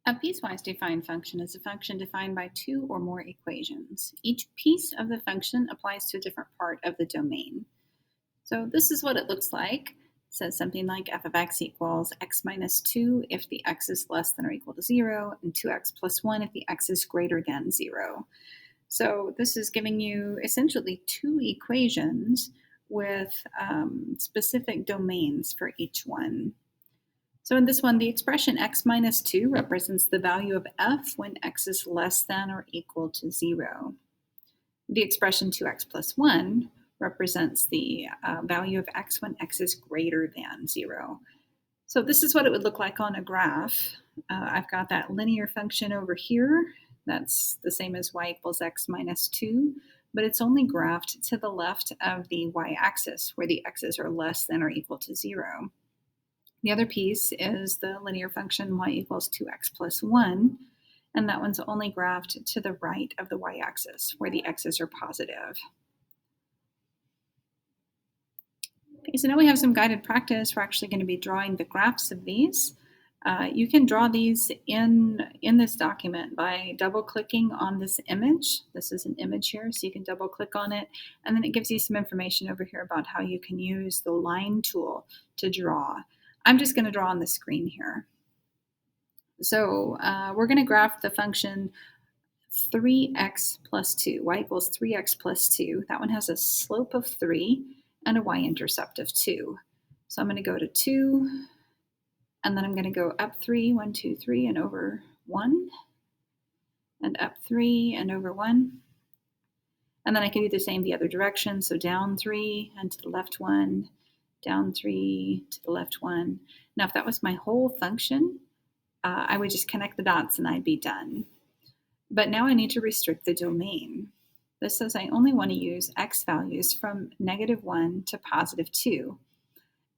A piecewise-defined function is a function defined by two or more equations. Each piece of the function applies to a different part of the domain. So this is what it looks like. It says something like f of x equals x minus 2 if the x is less than or equal to 0, and 2x plus 1 if the x is greater than 0. So this is giving you essentially two equations with specific domains for each one. So in this one, the expression x minus 2 represents the value of f when x is less than or equal to 0. The expression 2x plus 1 represents the value of x when x is greater than 0. So this is what it would look like on a graph. I've got that linear function over here. That's the same as y equals x minus 2, but it's only graphed to the left of the y-axis, where the x's are less than or equal to 0. The other piece is the linear function y equals 2x plus 1, and that one's only graphed to the right of the y-axis, where the x's are positive. Okay, so now we have some guided practice. We're actually going to be drawing the graphs of these. You can draw these in this document by double-clicking on this image. This is an image here, so you can double-click on it, and then it gives you some information over here about how you can use the line tool to draw. I'm just going to draw on the screen here. So we're going to graph the function 3x plus 2, y equals 3x plus 2. That one has a slope of 3 and a y-intercept of 2. So I'm going to go to 2, and then I'm going to go up 3, 1, 2, 3, and over 1, and up 3 and over 1. And then I can do the same the other direction, so down 3 and to the left 1, down 3 to the left 1. Now, if that was my whole function, I would just connect the dots and I'd be done. But now I need to restrict the domain. This says I only want to use x values from -1 to +2.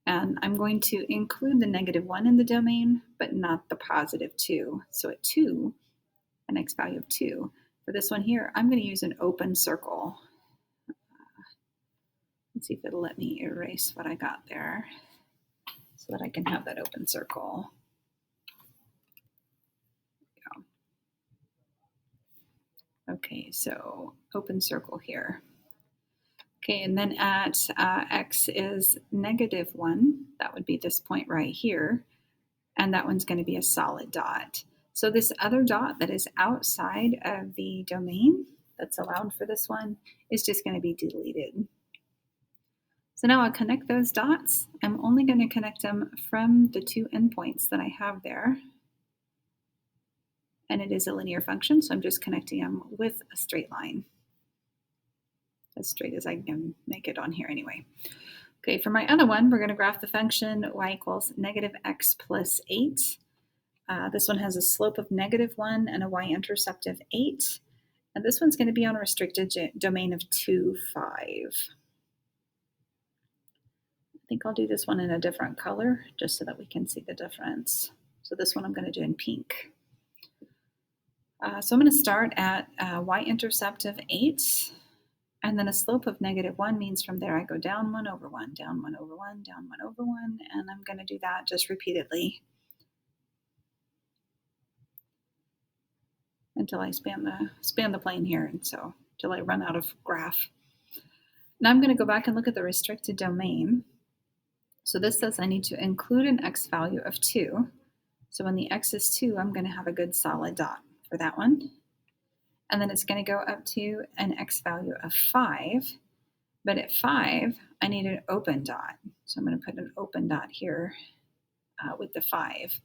And I'm going to include the -1 in the domain, but not the +2. So at 2, an x value of 2. For this one here, I'm going to use an open circle. Let's see if it'll let me erase what I got there so that I can have that open circle. Okay, so open circle here. Okay, and then at x is -1, that would be this point right here, and that one's going to be a solid dot. So this other dot that is outside of the domain that's allowed for this one is just going to be deleted. So now I'll connect those dots. I'm only going to connect them from the two endpoints that I have there. And it is a linear function, so I'm just connecting them with a straight line. As straight as I can make it on here anyway. Okay, for my other one, we're going to graph the function y equals -x plus 8. This one has a slope of -1 and a y-intercept of 8. And this one's going to be on a restricted domain of 2, 5. I think I'll do this one in a different color just so that we can see the difference. So this one I'm going to do in pink. So I'm going to start at y-intercept of 8, and then a slope of -1 means from there I go down 1 over 1, down 1 over 1, down 1 over 1, and I'm going to do that just repeatedly until I span the plane here, and so till I run out of graph. Now I'm going to go back and look at the restricted domain. So this says I need to include an x value of 2. So when the x is 2, I'm going to have a good solid dot for that one. And then it's going to go up to an x value of 5. But at 5, I need an open dot. So I'm going to put an open dot here with the 5.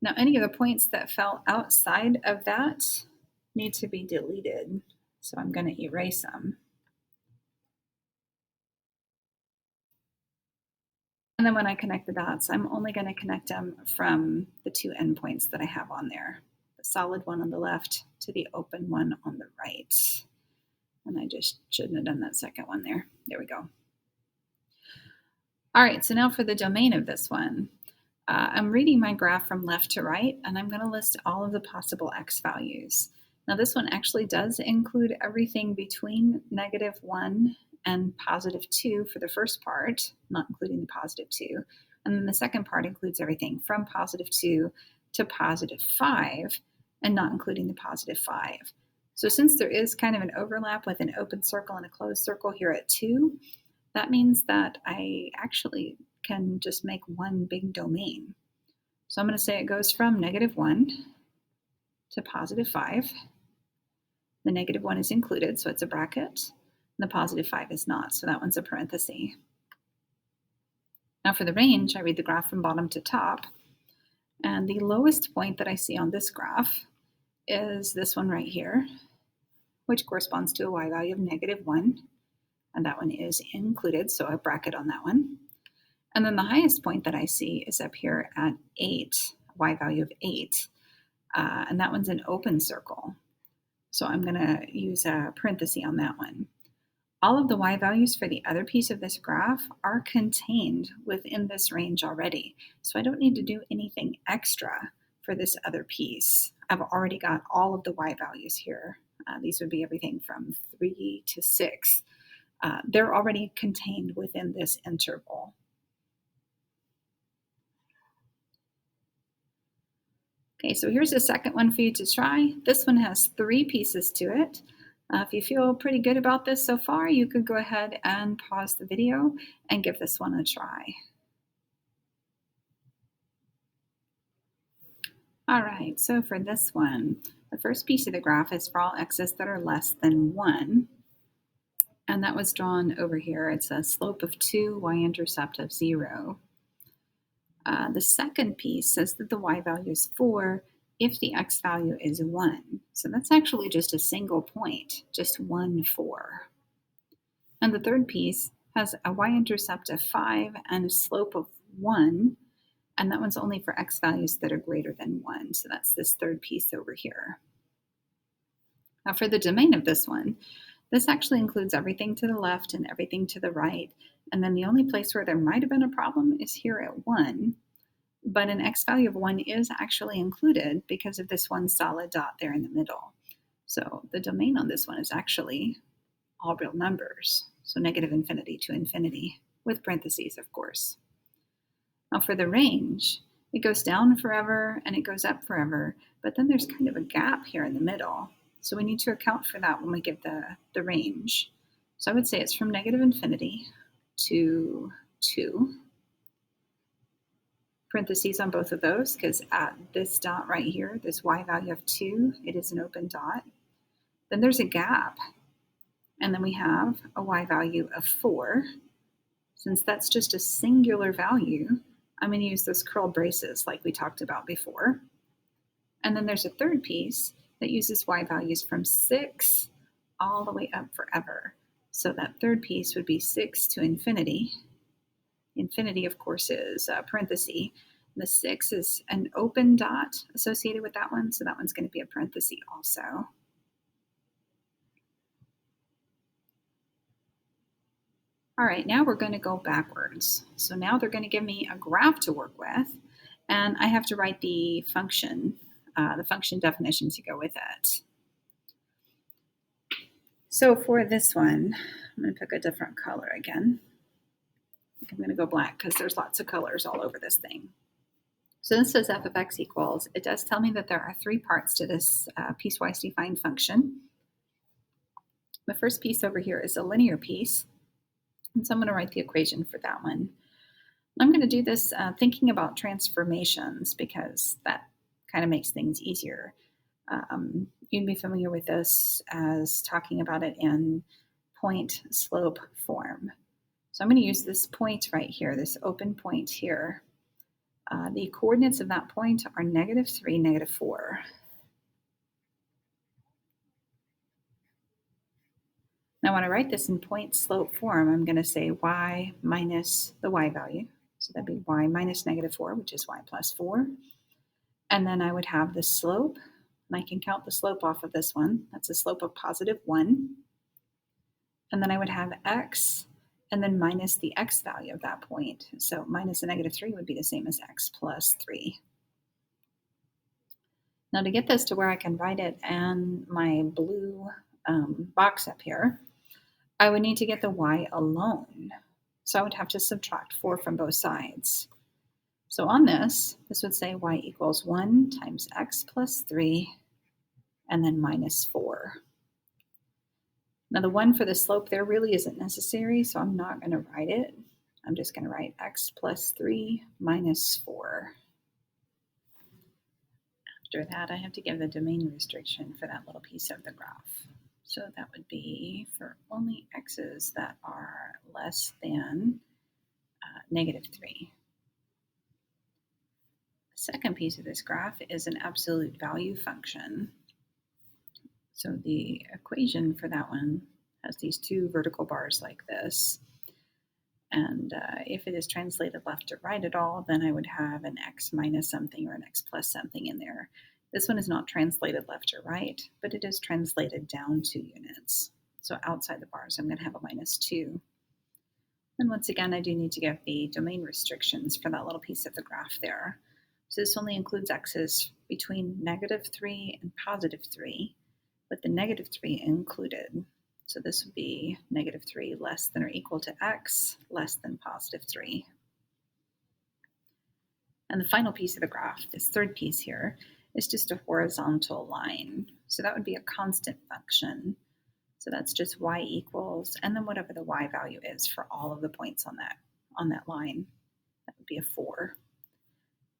Now, any of the points that fell outside of that need to be deleted. So I'm going to erase them. And then when I connect the dots, I'm only going to connect them from the two endpoints that I have on there. The solid one on the left to the open one on the right. And I just shouldn't have done that second one there. There we go. All right, so now for the domain of this one. I'm reading my graph from left to right, and I'm going to list all of the possible x values. Now this one actually does include everything between -1 and +2 for the first part, not including the +2. And then the second part includes everything from +2 to positive 5 and not including the positive 5. So since there is kind of an overlap with an open circle and a closed circle here at 2, that means that I actually can just make one big domain. So I'm going to say it goes from -1 to positive 5. The -1 is included, so it's a bracket. And the positive 5 is not, so that one's a parenthesis. Now for the range, I read the graph from bottom to top. And the lowest point that I see on this graph is this one right here, which corresponds to a y value of -1. And that one is included, so a bracket on that one. And then the highest point that I see is up here at 8, y value of 8. And that one's an open circle. So I'm going to use a parenthesis on that one. All of the y values for the other piece of this graph are contained within this range already. So I don't need to do anything extra for this other piece. I've already got all of the y values here. These would be everything from 3 to 6. They're already contained within this interval. Okay, so here's a second one for you to try. This one has 3 pieces to it. If you feel pretty good about this so far, you could go ahead and pause the video and give this one a try. All right, so for this one, the first piece of the graph is for all x's that are less than 1. And that was drawn over here. It's a slope of 2, y-intercept of 0. The second piece says that the y value is 4 if the x value is 1. So that's actually just a single point, just 1, 4. And the third piece has a y-intercept of 5 and a slope of 1, and that one's only for x values that are greater than 1. So that's this third piece over here. Now for the domain of this one, this actually includes everything to the left and everything to the right. And then the only place where there might have been a problem is here at 1. But an x value of 1 is actually included because of this one solid dot there in the middle. So the domain on this one is actually all real numbers. So -infinity to infinity, with parentheses, of course. Now for the range, it goes down forever and it goes up forever, but then there's kind of a gap here in the middle. So we need to account for that when we give the range. So I would say it's from -infinity to 2. Parentheses on both of those, because at this dot right here, this y value of 2, it is an open dot. Then there's a gap, and then we have a y value of 4. Since that's just a singular value, I'm going to use those curl braces like we talked about before. And then there's a third piece that uses y values from 6 all the way up forever. So that third piece would be 6 to infinity. Infinity, of course, is a parenthesis. The 6 is an open dot associated with that one, so that one's going to be a parenthesis also. All right, now we're going to go backwards. So now they're going to give me a graph to work with, and I have to write the function definition to go with it. So for this one, I'm going to pick a different color again. I'm going to go black because there's lots of colors all over this thing. So this says f of x equals. It does tell me that there are 3 parts to this piecewise-defined function. The first piece over here is a linear piece, and so I'm going to write the equation for that one. I'm going to do this thinking about transformations because that kind of makes things easier. You'd be familiar with this as talking about it in point-slope form. So I'm going to use this point right here, this open point here. The coordinates of that point are -3, -4. Now when I write this in point-slope form, I'm going to say y minus the y value. So that'd be y minus -4, which is y plus 4. And then I would have the slope, and I can count the slope off of this one. That's a slope of +1. And then I would have x, and then minus the x value of that point. So minus the -3 would be the same as x plus 3. Now to get this to where I can write it in my blue box up here, I would need to get the y alone. So I would have to subtract 4 from both sides. So on this would say y equals 1 times x plus 3 and then minus 4. Now the 1 for the slope there really isn't necessary, so I'm not going to write it. I'm just going to write x plus 3 minus 4. After that, I have to give the domain restriction for that little piece of the graph. So that would be for only x's that are less than -3. The second piece of this graph is an absolute value function. So the equation for that one has these two vertical bars like this. And if it is translated left to right at all, then I would have an x minus something or an x plus something in there. This one is not translated left or right, but it is translated down 2 units. So outside the bars, I'm going to have a -2. And once again, I do need to give the domain restrictions for that little piece of the graph there. So this only includes x's between -3 and +3, with the -3 included. So this would be -3 less than or equal to x less than +3. And the final piece of the graph, this third piece here, is just a horizontal line. So that would be a constant function. So that's just y equals, and then whatever the y value is for all of the points on that line. That would be a 4.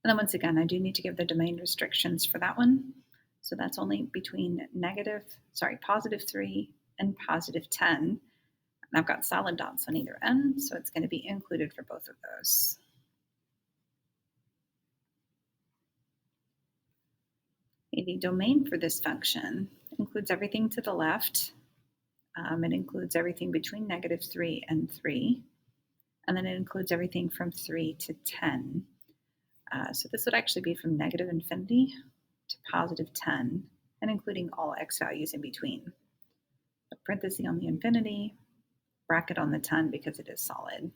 And then once again, I do need to give the domain restrictions for that one. So that's only between +3 and +10. And I've got solid dots on either end, so it's going to be included for both of those. Okay, the domain for this function includes everything to the left. It includes everything between -3 and 3. And then it includes everything from 3 to 10. So this would actually be from -infinity to +10, and including all x values in between. A parenthesis on the infinity, bracket on the 10 because it is solid.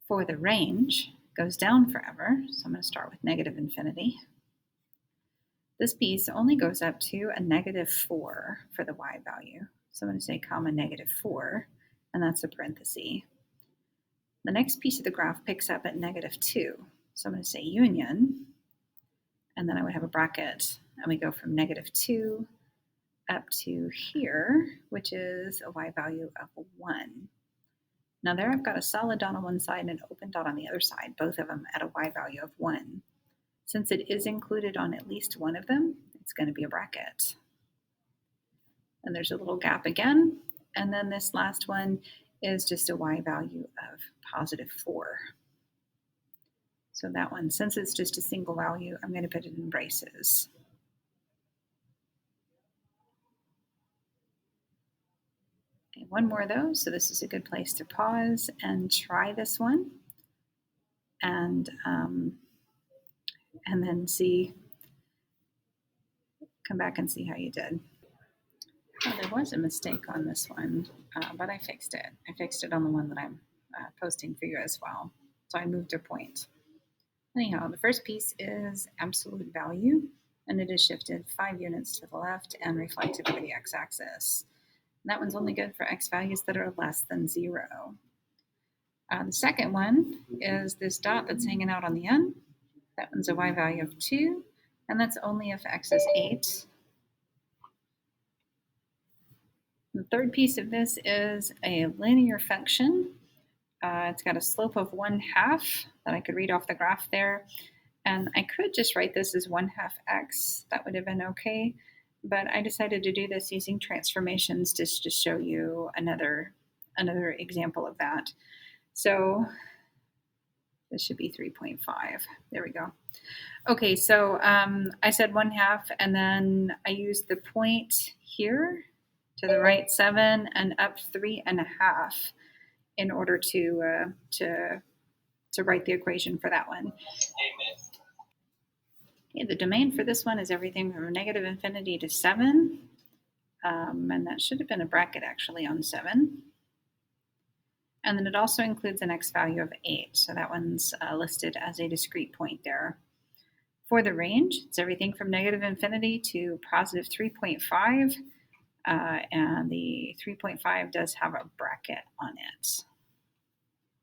For the range, it goes down forever, so I'm going to start with -infinity. This piece only goes up to a -4 for the y value. So I'm going to say comma -4, and that's a parenthesis. The next piece of the graph picks up at -2. So I'm going to say union, and then I would have a bracket, and we go from -2 up to here, which is a y value of 1. Now there I've got a solid dot on one side and an open dot on the other side, both of them at a y value of 1. Since it is included on at least one of them, it's going to be a bracket. And there's a little gap again, and then this last one is just a y value of +4. So that one, since it's just a single value, I'm going to put it in braces. Okay, one more of those, so this is a good place to pause and try this one, and then come back and see how you did. Well, there was a mistake on this one, but I fixed it. I fixed it on the one that I'm posting for you as well. So I moved a point. Anyhow, the first piece is absolute value, and it is shifted 5 units to the left and reflected over the x-axis. That one's only good for x values that are less than 0. The second one is this dot that's hanging out on the end. That one's a y value of 2, and that's only if x is 8. The third piece of this is a linear function. It's got a slope of 1/2 that I could read off the graph there. And I could just write this as 1/2 x. That would have been okay. But I decided to do this using transformations just to show you another example of that. So this should be 3.5. There we go. Okay, so I said 1/2, and then I used the point here to the right 7 and up 3.5 in order to write the equation for that one. Okay, the domain for this one is everything from -infinity to 7, and that should have been a bracket actually on 7. And then it also includes an x value of 8, so that one's listed as a discrete point there. For the range, it's everything from -infinity to +3.5, and the 3.5 does have a bracket on it.